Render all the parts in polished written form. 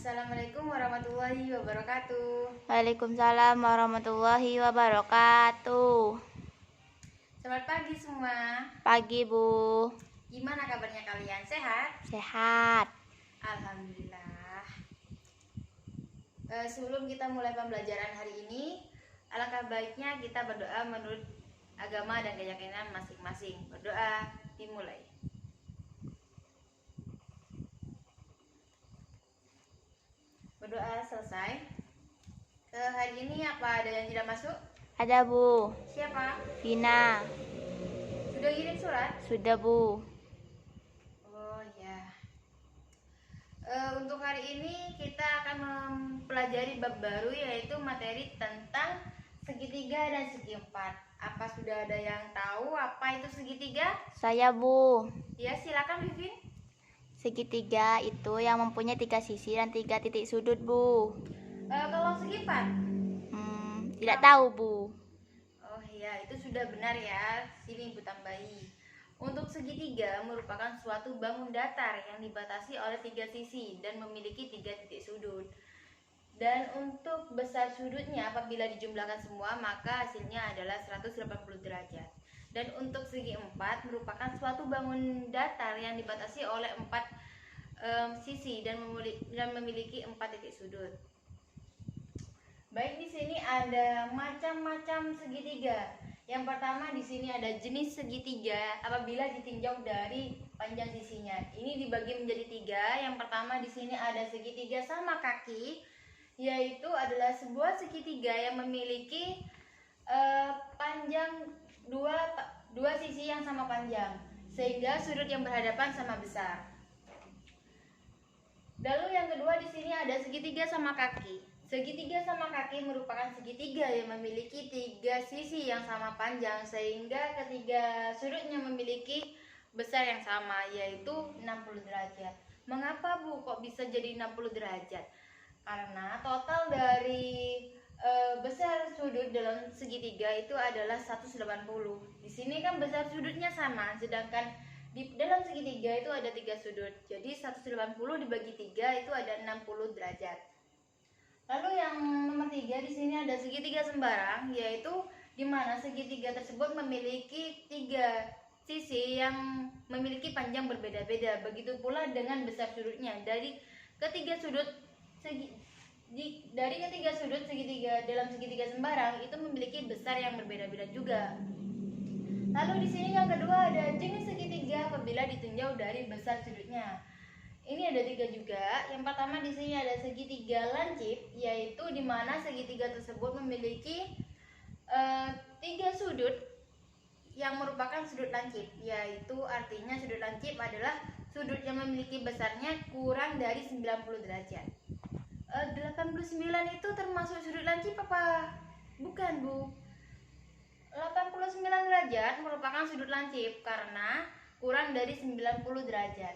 Assalamualaikum warahmatullahi wabarakatuh. Waalaikumsalam warahmatullahi wabarakatuh. Selamat pagi semua. Pagi, Bu. Gimana kabarnya kalian? Sehat? Sehat. Alhamdulillah. Sebelum kita mulai pembelajaran hari ini, alangkah baiknya kita berdoa menurut agama dan keyakinan masing-masing. Berdoa dimulai. Berdoa selesai. Hari ini apa ada yang tidak masuk? Ada, Bu. Siapa? Vina. Sudah kirim surat? Sudah, Bu. Oh ya. Untuk hari ini kita akan mempelajari bab baru, yaitu materi tentang segitiga dan segi empat. Apa sudah ada yang tahu apa itu segitiga? Saya, Bu. Ya, silakan Vivin. Segitiga itu yang mempunyai 3 sisi dan 3 titik sudut, Bu. Kalau segi empat? Tidak tahu, Bu. Oh iya, itu sudah benar ya. Sini Ibu tambahi. Untuk segitiga merupakan suatu bangun datar yang dibatasi oleh 3 sisi dan memiliki 3 titik sudut. Dan untuk besar sudutnya apabila dijumlahkan semua maka hasilnya adalah 180 derajat. Dan untuk segi empat merupakan suatu bangun datar yang dibatasi oleh 4 sisi dan memiliki 4 titik sudut. Baik, di sini ada macam-macam segitiga. Yang pertama di sini ada jenis segitiga apabila ditinjau dari panjang sisinya. Ini dibagi menjadi 3. Yang pertama di sini ada segitiga sama kaki, yaitu adalah sebuah segitiga yang memiliki panjang dua sisi yang sama panjang, sehingga sudut yang berhadapan sama besar. Lalu yang kedua di sini ada segitiga sama kaki. Segitiga sama kaki merupakan segitiga yang memiliki 3 sisi yang sama panjang, sehingga ketiga sudutnya memiliki besar yang sama, yaitu 60 derajat. Mengapa, Bu, kok bisa jadi 60 derajat? Karena total dari besar sudut dalam segitiga itu adalah 180. Di sini kan besar sudutnya sama, sedangkan di dalam segitiga itu ada 3 sudut. Jadi 180 dibagi 3 itu ada 60 derajat. Lalu yang nomor 3 di sini ada segitiga sembarang, yaitu di mana segitiga tersebut memiliki 3 sisi yang memiliki panjang berbeda-beda. Begitu pula dengan besar sudutnya. Dari ketiga sudut segitiga dalam segitiga sembarang itu memiliki besar yang berbeda-beda juga. Lalu di sini yang kedua ada jenis segitiga apabila ditinjau dari besar sudutnya. Ini ada 3 juga. Yang pertama di sini ada segitiga lancip, yaitu di mana segitiga tersebut memiliki 3 sudut yang merupakan sudut lancip, yaitu artinya sudut lancip adalah sudut yang memiliki besarnya kurang dari 90 derajat. 89 itu termasuk sudut lancip apa? Bukan, Bu. 89 derajat merupakan sudut lancip karena kurang dari 90 derajat.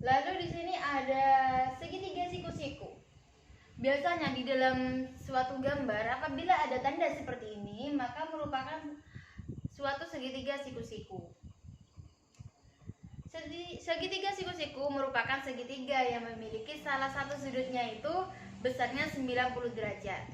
Lalu di sini ada segitiga siku-siku. Biasanya di dalam suatu gambar apabila ada tanda seperti ini maka merupakan suatu segitiga siku-siku. Segitiga siku-siku merupakan segitiga yang memiliki salah satu sudutnya itu besarnya 90 derajat.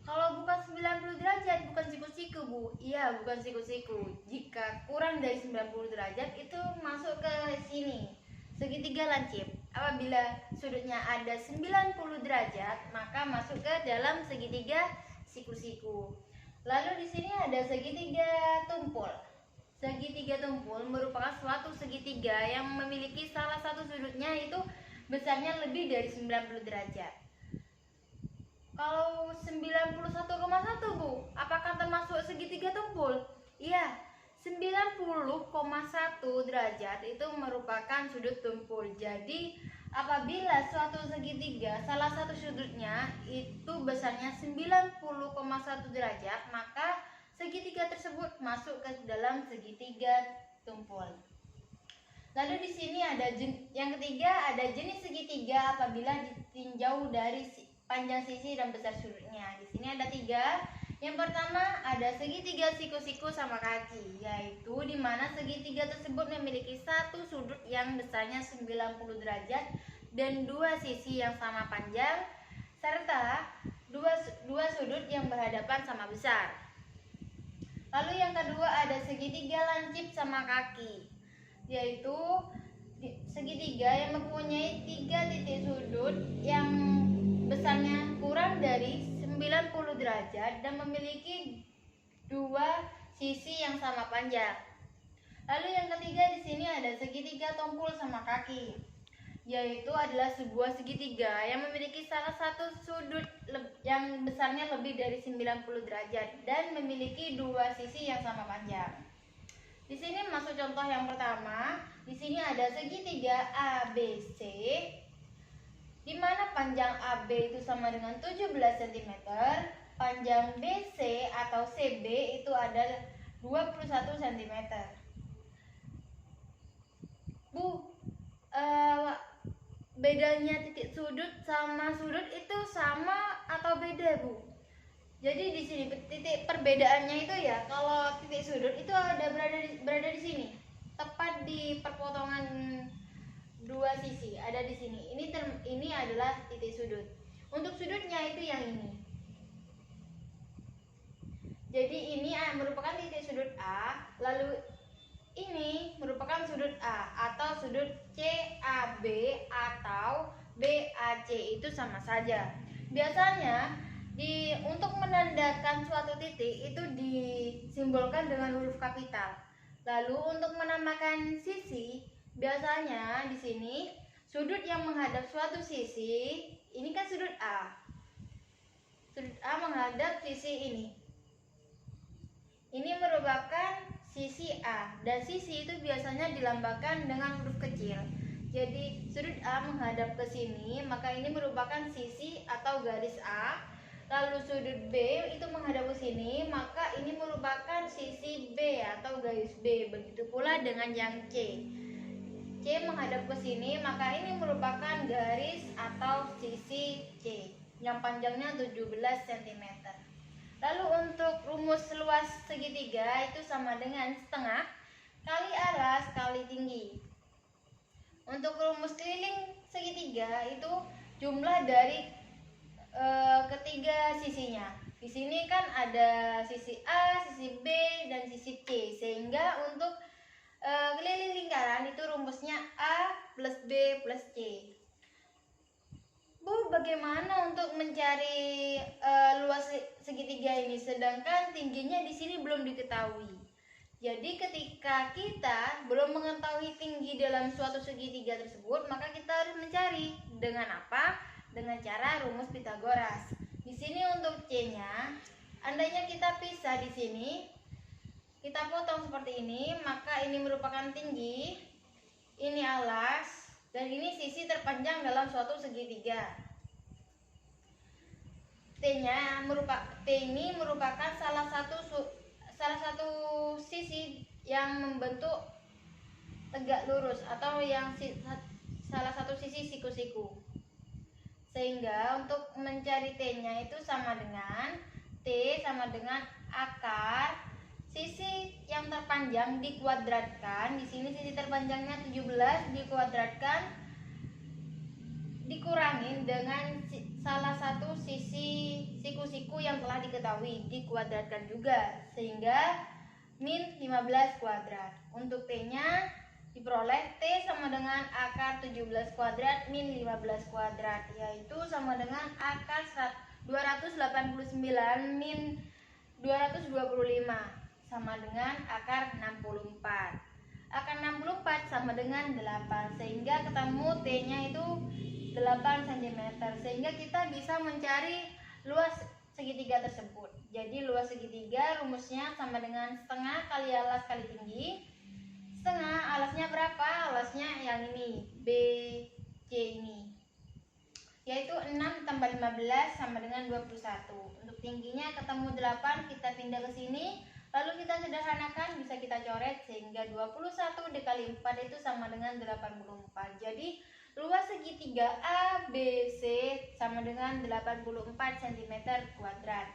Kalau bukan 90 derajat bukan siku-siku, Bu. Iya, bukan siku-siku. Jika kurang dari 90 derajat itu masuk ke sini, segitiga lancip. Apabila sudutnya ada 90 derajat maka masuk ke dalam segitiga siku-siku. Lalu di sini ada segitiga tumpul. Segitiga tumpul merupakan suatu segitiga yang memiliki salah satu sudutnya itu besarnya lebih dari 90 derajat. Kalau 91,1, Bu, apakah termasuk segitiga tumpul? Iya, 90,1 derajat itu merupakan sudut tumpul. Jadi apabila suatu segitiga salah satu sudutnya itu besarnya 90,1 derajat, maka segitiga tersebut masuk ke dalam segitiga tumpul. Lalu di sini ada yang ketiga ada jenis segitiga apabila ditinjau dari panjang sisi dan besar sudutnya. Di sini ada 3. Yang pertama ada segitiga siku-siku sama kaki, yaitu di mana segitiga tersebut memiliki satu sudut yang besarnya 90 derajat dan dua sisi yang sama panjang serta dua sudut yang berhadapan sama besar. Lalu yang kedua ada segitiga lancip sama kaki, yaitu segitiga yang mempunyai 3 titik sudut yang besarnya kurang dari 90 derajat dan memiliki dua sisi yang sama panjang. Lalu yang ketiga di sini ada segitiga tumpul sama kaki, yaitu adalah sebuah segitiga yang memiliki salah satu sudut yang besarnya lebih dari 90 derajat dan memiliki dua sisi yang sama panjang. Di sini masuk contoh yang pertama. Di sini ada segitiga ABC, di mana panjang AB itu sama dengan 17 cm, panjang BC atau CB itu ada 21 cm. Bu, bedanya titik sudut sama sudut itu sama atau beda, Bu? Jadi di sini titik perbedaannya itu ya, kalau titik sudut itu ada berada di sini, tepat di perpotongan dua sisi, ada di sini. Ini adalah titik sudut. Untuk sudutnya itu yang ini. Jadi ini merupakan titik sudut A, lalu ini merupakan sudut A atau sudut CAB atau BAC, itu sama saja. Biasanya untuk menandakan suatu titik itu disimbolkan dengan huruf kapital. Lalu untuk menamakan sisi, biasanya di sini sudut yang menghadap suatu sisi, ini kan sudut A. Sudut A menghadap sisi ini. Ini merupakan sisi A, dan sisi itu biasanya dilambangkan dengan huruf kecil. Jadi sudut A menghadap ke sini, maka ini merupakan sisi atau garis A. Lalu sudut B itu menghadap ke sini, maka ini merupakan sisi B atau garis B. Begitu pula dengan yang C. C menghadap ke sini, maka ini merupakan garis atau sisi C yang panjangnya 17 cm. Lalu untuk rumus luas segitiga itu sama dengan setengah kali alas kali tinggi. Untuk rumus keliling segitiga itu jumlah dari ketiga sisinya. Di sini kan ada sisi A, sisi B, dan sisi C, sehingga untuk keliling lingkaran itu rumusnya A plus B plus C. Bu, bagaimana untuk mencari luas segitiga ini, sedangkan tingginya di sini belum diketahui? Jadi ketika kita belum mengetahui tinggi dalam suatu segitiga tersebut, maka kita harus mencari dengan apa? Dengan cara rumus Pitagoras. Di sini untuk C-nya, andainya kita pisah di sini, kita potong seperti ini, maka ini merupakan tinggi, ini alas, dan ini sisi terpanjang dalam suatu segitiga. T ini merupakan salah satu sisi yang membentuk tegak lurus atau yang salah satu sisi siku-siku. Sehingga untuk mencari T-nya itu sama dengan T sama dengan akar sisi yang terpanjang dikuadratkan. Di sini sisi terpanjangnya 17 dikuadratkan dikurangin dengan salah satu sisi siku-siku yang telah diketahui dikuadratkan juga, sehingga min 15 kuadrat. Untuk T-nya diperoleh T sama dengan akar 17 kuadrat min 15 kuadrat, yaitu sama dengan akar 289 min 225 sama dengan akar 64. Akar 64 sama dengan 8, sehingga ketemu T-nya itu 8 cm, sehingga kita bisa mencari luas segitiga tersebut. Jadi luas segitiga rumusnya sama dengan setengah kali alas kali tinggi. Setengah, alasnya berapa? Alasnya yang ini, BC ini, yaitu 6 tambah 15 sama dengan 21. Untuk tingginya ketemu 8, kita pindah ke sini, lalu kita sederhanakan, bisa kita coret, sehingga 21 dikali 4 itu sama dengan 84. Jadi luas segitiga ABC sama dengan 84 cm kuadrat.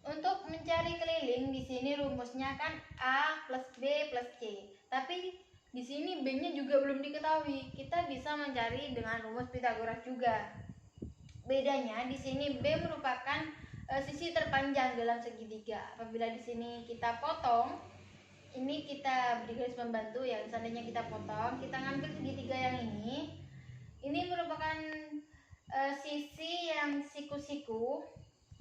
Untuk mencari keliling di sini rumusnya kan A plus B plus C. Tapi di sini B-nya juga belum diketahui. Kita bisa mencari dengan rumus Pythagoras juga. Bedanya di sini B merupakan sisi terpanjang dalam segitiga. Apabila di sini kita potong, ini kita beri garis pembantu ya. Seandainya kita potong, kita ngambil segitiga yang ini merupakan sisi yang siku-siku.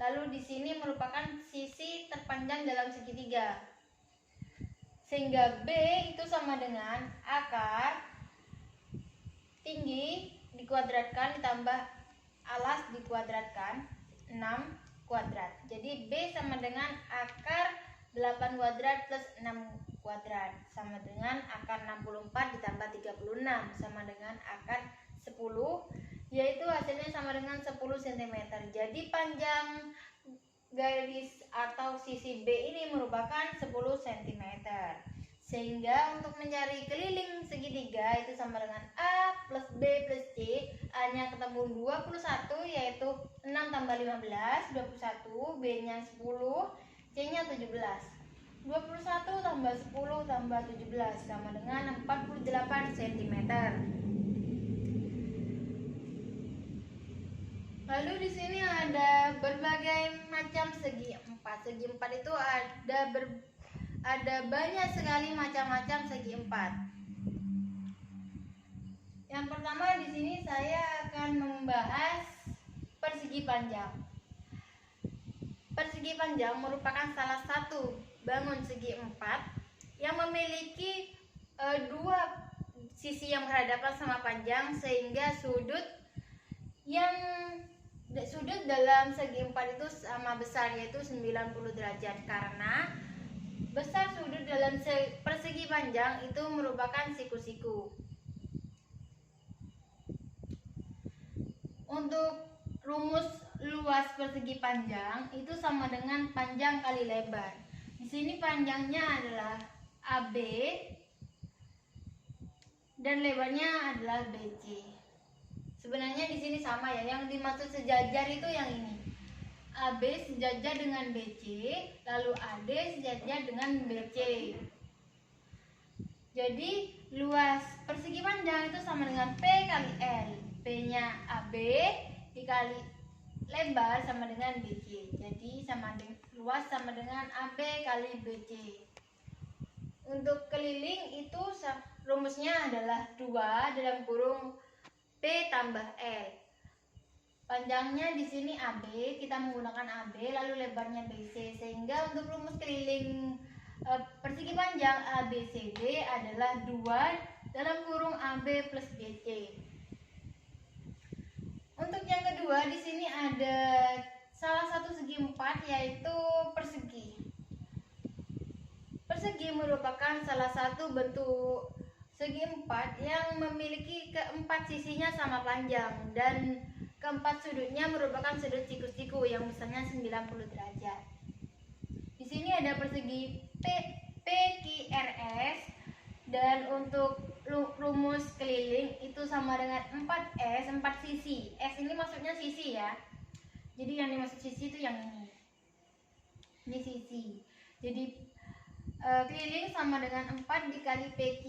Lalu di sini merupakan sisi terpanjang dalam segitiga. Sehingga B itu sama dengan akar tinggi dikuadratkan ditambah alas dikuadratkan 6 kuadrat. Jadi B sama dengan akar 8 kuadrat plus 6 kuadrat sama dengan akar 64 ditambah 36 sama dengan akar 10, yaitu hasilnya sama dengan 10 cm. Jadi panjang garis atau sisi B ini merupakan 10 cm. Sehingga untuk mencari keliling segitiga itu sama dengan A plus B plus C, A-nya ketemu 21, yaitu 6 tambah 15, 21, B-nya 10, C-nya 17. 21 tambah 10 tambah 17 sama dengan 48 cm. Lalu di sini ada berbagai macam segi empat. Segi empat itu ada banyak sekali macam-macam segi empat. Yang pertama di sini saya akan membahas persegi panjang. Persegi panjang merupakan salah satu bangun segi empat yang memiliki dua sisi yang berhadapan sama panjang, sehingga sudut dalam segi empat itu sama besar, yaitu 90 derajat, karena besar sudut dalam persegi panjang itu merupakan siku-siku. Untuk rumus luas persegi panjang itu sama dengan panjang kali lebar. Di sini panjangnya adalah AB dan lebarnya adalah BC. Sebenarnya di sini sama ya, yang dimaksud sejajar itu yang ini. AB sejajar dengan BC, lalu AD sejajar dengan BC. Jadi luas persegi panjang itu sama dengan P kali L. P-nya AB dikali lebar sama dengan BC. Jadi luas sama dengan AB kali BC. Untuk keliling itu rumusnya adalah 2 dalam kurung P tambah L. Panjangnya di sini AB, kita menggunakan AB, lalu lebarnya BC, sehingga untuk rumus keliling persegi panjang ABCD adalah 2 dalam kurung AB plus BC. Untuk yang kedua di sini ada salah satu segi empat, yaitu persegi. Persegi merupakan salah satu bentuk segi empat yang memiliki keempat sisinya sama panjang dan keempat sudutnya merupakan sudut siku-siku yang misalnya 90 derajat. Di sini ada persegi PQRS, dan untuk rumus keliling itu sama dengan 4S, 4 sisi. S ini maksudnya sisi ya. Jadi yang dimaksud sisi itu yang ini. Ini sisi. Jadi keliling sama dengan 4 dikali PQ.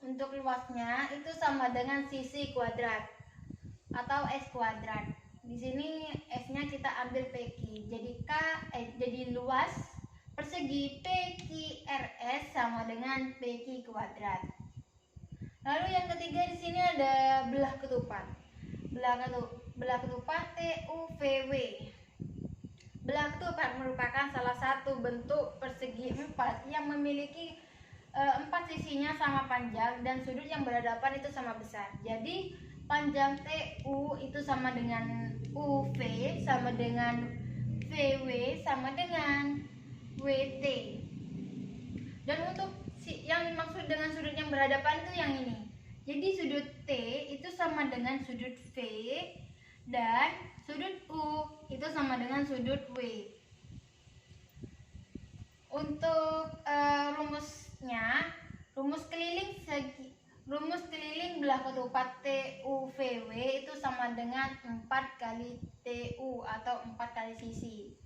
Untuk luasnya itu sama dengan sisi kuadrat atau S kuadrat. Di sini S-nya kita ambil PQ. Jadi luas persegi PQRS sama dengan PQ kuadrat. Lalu yang ketiga di sini ada belah ketupat. Belah ketupat TUVW. Belah ketupat merupakan salah satu bentuk persegi empat yang memiliki 4 sisinya sama panjang dan sudut yang berhadapan itu sama besar. Jadi panjang TU itu sama dengan UV sama dengan VW sama dengan WT. Dan untuk yang dimaksud dengan sudut yang berhadapan itu yang ini. Jadi sudut T itu sama dengan sudut V dan sudut U itu sama dengan sudut W. Untuk rumus keliling belah ketupat TUVW itu sama dengan 4 kali TU atau 4 kali sisi.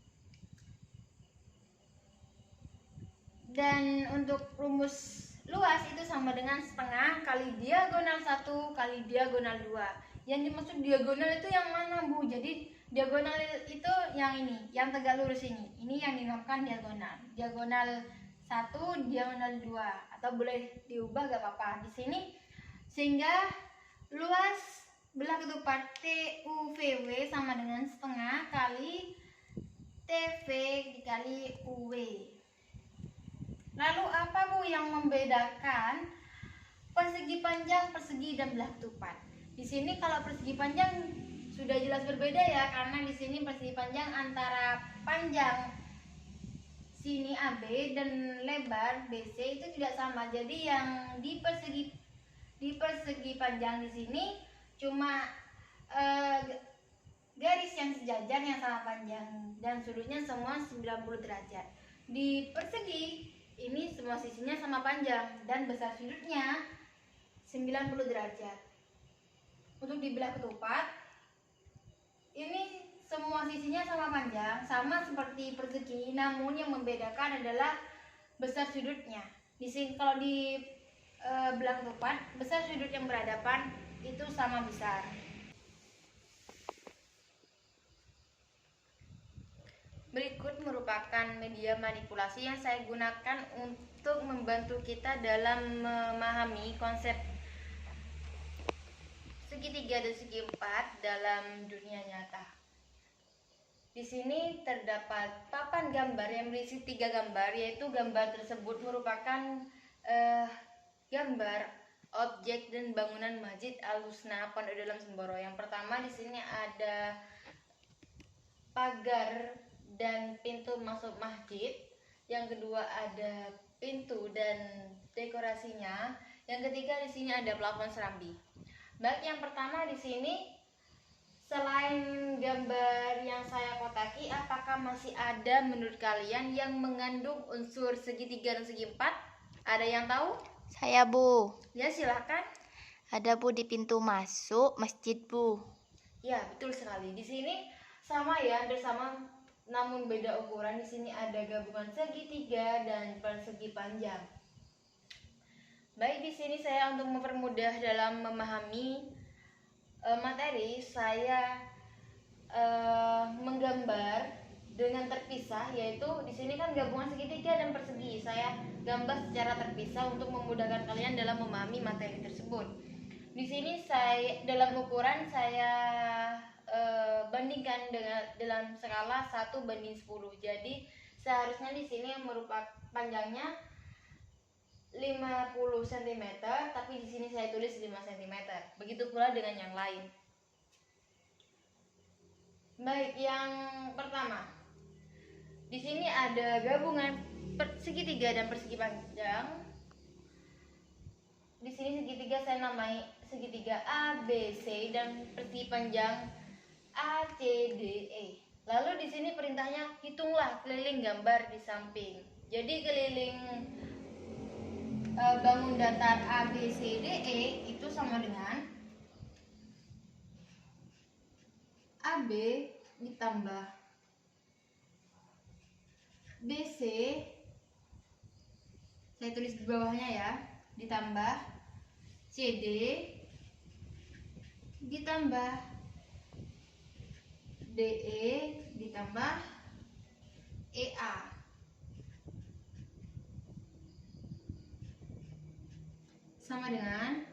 Dan untuk rumus luas itu sama dengan setengah kali diagonal 1 kali diagonal 2. Yang dimaksud diagonal itu yang mana, Bu? Jadi diagonal itu yang ini, yang tegak lurus ini. Ini yang dinamakan diagonal. Diagonal 1, diagonal 2, atau boleh diubah gak apa-apa. Di sini sehingga luas belah ketupat TUVW sama dengan setengah kali TV dikali UW. Lalu apa, Bu, yang membedakan persegi panjang, persegi, dan belah ketupat? Di sini kalau persegi panjang sudah jelas berbeda ya, karena di sini persegi panjang antara panjang sini AB dan lebar BC itu tidak sama. Jadi yang di persegi panjang di sini cuma garis yang sejajar yang sama panjang dan sudutnya semua 90 derajat. Di persegi ini semua sisinya sama panjang dan besar sudutnya 90 derajat. Untuk di belah ketupat ini semua sisinya sama panjang, sama seperti persegi, namun yang membedakan adalah besar sudutnya. Di sini kalau di belah ketupat, besar sudut yang berhadapan itu sama besar. Berikut merupakan media manipulasi yang saya gunakan untuk membantu kita dalam memahami konsep segitiga dan segi empat dalam dunia nyata. Di sini terdapat papan gambar yang berisi 3 gambar, yaitu gambar tersebut merupakan gambar objek dan bangunan Masjid Al-Husna Pondok Dalam Semboro. Yang pertama di sini ada pagar dan pintu masuk masjid. Yang kedua ada pintu dan dekorasinya. Yang ketiga di sini ada plafon serambi. Baik, yang pertama di sini selain gambar yang saya kotaki, apakah masih ada menurut kalian yang mengandung unsur segitiga dan segi empat? Ada yang tahu? Saya, Bu. Ya, silakan. Ada, Bu, di pintu masuk masjid, Bu. Ya, betul sekali. Di sini sama ya, hampir sama, namun beda ukuran. Di sini ada gabungan segitiga dan persegi panjang. Baik, di sini saya untuk mempermudah dalam memahami materi, saya menggambar dengan terpisah, yaitu di sini kan gabungan segitiga dan persegi. Saya gambar secara terpisah untuk memudahkan kalian dalam memahami materi tersebut. Di sini saya dalam ukuran saya bandingkan dengan dalam skala 1:10. Jadi seharusnya di sini merupakan panjangnya 50 cm, tapi di sini saya tulis 5 cm. Begitu pula dengan yang lain. Baik, yang pertama. Di sini ada gabungan segitiga dan persegi panjang. Di sini segitiga saya namai segitiga ABC dan persegi panjang ACDE. Lalu di sini perintahnya hitunglah keliling gambar di samping. Jadi keliling bangun datar ABCDE itu sama dengan AB ditambah BC, saya tulis di bawahnya ya, ditambah CD ditambah DE ditambah EA. Sama dengan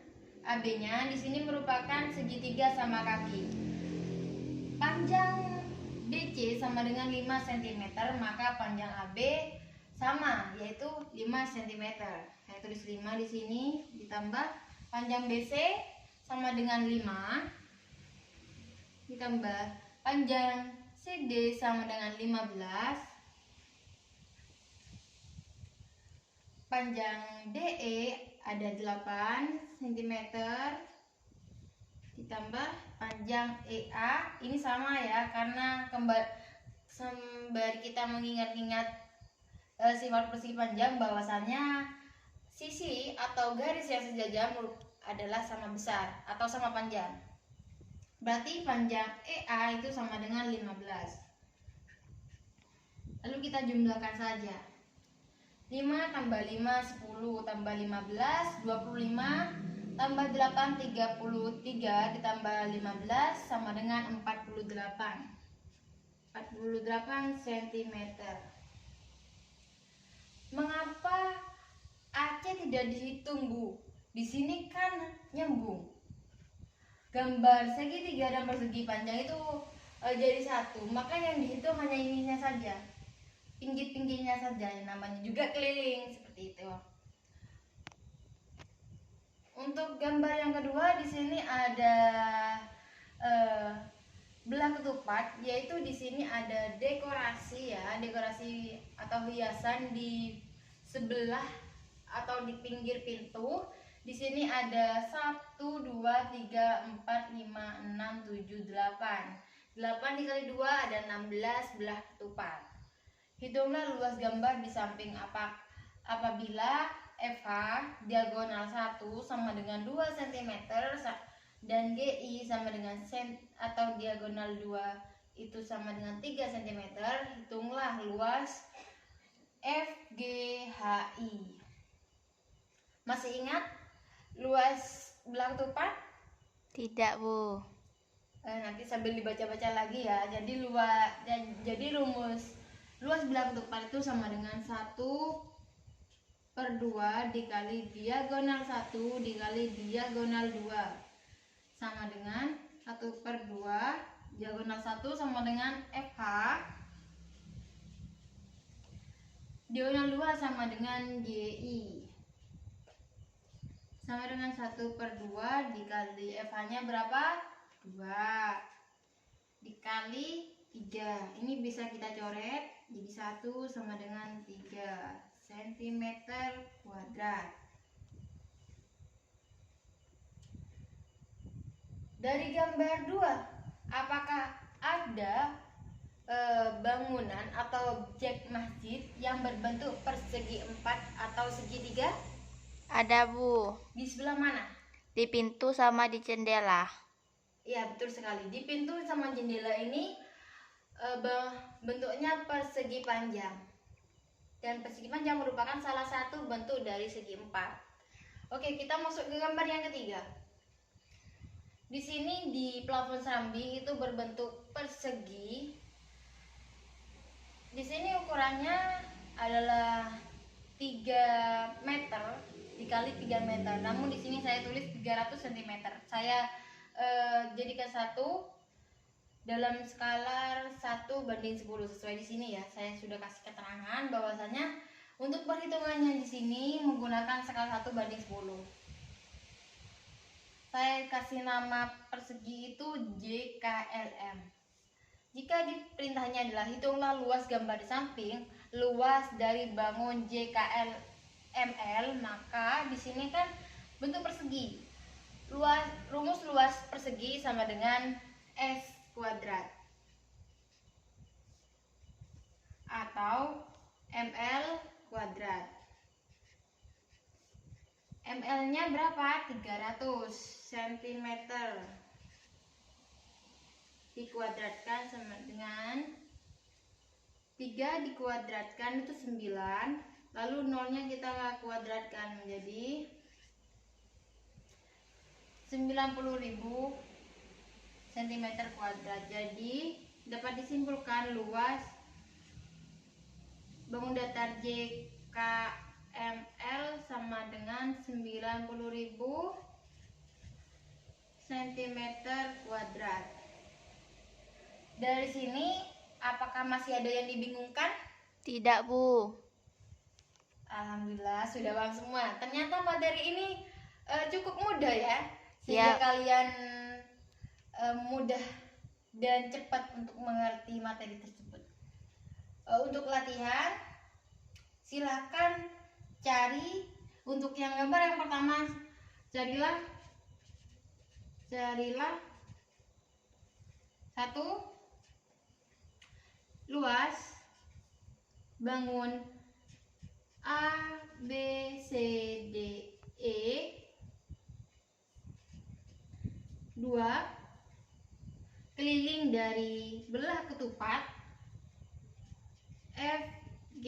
AB-nya di sini merupakan segitiga sama kaki. Panjang BC sama dengan 5 cm, maka panjang AB sama, yaitu 5 cm. Saya tulis 5 di sini, ditambah panjang BC sama dengan 5, ditambah panjang CD sama dengan 15, panjang DE ada 8 cm, ditambah panjang EA ini sama ya, karena sembari kita mengingat-ingat sifat persegi panjang, bahwasannya sisi atau garis yang sejajar adalah sama besar atau sama panjang. Berarti panjang EA itu sama dengan 15. Lalu kita jumlahkan saja. 5 tambah 5 10 tambah 15 25 tambah 8 33 ditambah 15 sama dengan 48 cm. Mengapa AC tidak dihitung, Bu? Di sini kan nyambung. Gambar segitiga dan persegi panjang itu jadi satu, maka yang dihitung hanya ininya saja, pinggir-pinggirnya saja, yang namanya juga keliling seperti itu. Untuk gambar yang kedua di sini ada belah ketupat, yaitu di sini ada dekorasi ya, dekorasi atau hiasan di sebelah atau di pinggir pintu. Di sini ada 1 2 3 4 5 6 7 8. 8 dikali 2 ada 16 belah ketupat. Hitunglah luas gambar di samping apabila FH diagonal 1 sama dengan 2 cm dan GI sama dengan atau diagonal 2 itu sama dengan 3 cm. Hitunglah luas FGHI. Masih ingat luas belah ketupat? Tidak, Bu. Nanti sambil dibaca-baca lagi ya. Jadi rumus luas belah ketupat itu sama dengan 1/2 dikali diagonal 1 dikali diagonal 2 sama dengan 1/2 diagonal 1 sama dengan FH, diagonal 2 sama dengan GI, sama dengan 1/2 dikali FH nya berapa? 2 dikali 3. Ini bisa kita coret jadi 1 sama dengan 3 cm kuadrat. Dari gambar 2, apakah ada bangunan atau objek masjid yang berbentuk persegi 4 atau segitiga? Ada, Bu. Di sebelah mana? Di pintu sama di jendela. Ya, betul sekali. Di pintu sama jendela ini bentuknya persegi panjang. Dan persegi panjang merupakan salah satu bentuk dari segi 4. Oke, kita masuk ke gambar yang ketiga. Di sini di plafon serambi itu berbentuk persegi. Di sini ukurannya adalah 3 meter dikali 3 meter. Namun di sini saya tulis 300 cm. Saya jadikan satu dalam skala 1/10 sesuai di sini ya. Saya sudah kasih keterangan bahwasanya untuk perhitungannya di sini menggunakan skala 1/10. Saya kasih nama persegi itu JKLM. Jika perintahnya adalah hitunglah luas gambar di samping luas dari bangun JKLML, maka di sini kan bentuk persegi. Rumus luas persegi sama dengan S kuadrat atau ML kuadrat. ML-nya berapa? 300 cm dikuadratkan sama dengan 3 dikuadratkan itu 9, lalu nolnya kita kuadratkan menjadi 90.000 cm kuadrat. Jadi dapat disimpulkan luas bangun datar JKML sama dengan 90.000 cm kuadrat. Dari sini apakah masih ada yang dibingungkan? Tidak, Bu. Alhamdulillah sudah paham semua. Ternyata materi ini cukup mudah ya. Ya. Sehingga kalian mudah dan cepat untuk mengerti materi tersebut. Untuk latihan silakan cari untuk yang gambar yang pertama, carilah satu luas bangun A B C D E. 2 keliling dari belah ketupat F G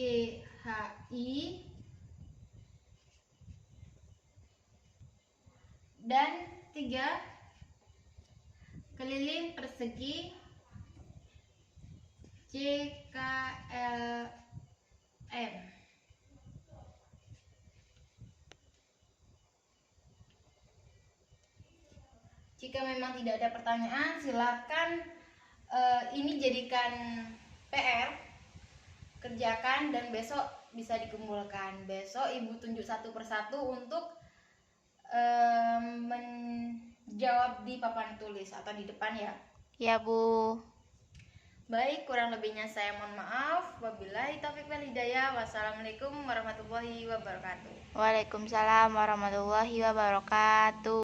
H I. Dan 3, keliling persegi CKLM. Jika memang tidak ada pertanyaan, silakan ini jadikan PR, kerjakan, dan besok bisa dikumpulkan. Besok Ibu tunjuk satu persatu untuk menjawab di papan tulis atau di depan ya. Ya, Bu. Baik, kurang lebihnya saya mohon maaf. Wabillahi taufiq wal hidayah. Wassalamualaikum warahmatullahi wabarakatuh. Waalaikumsalam warahmatullahi wabarakatuh.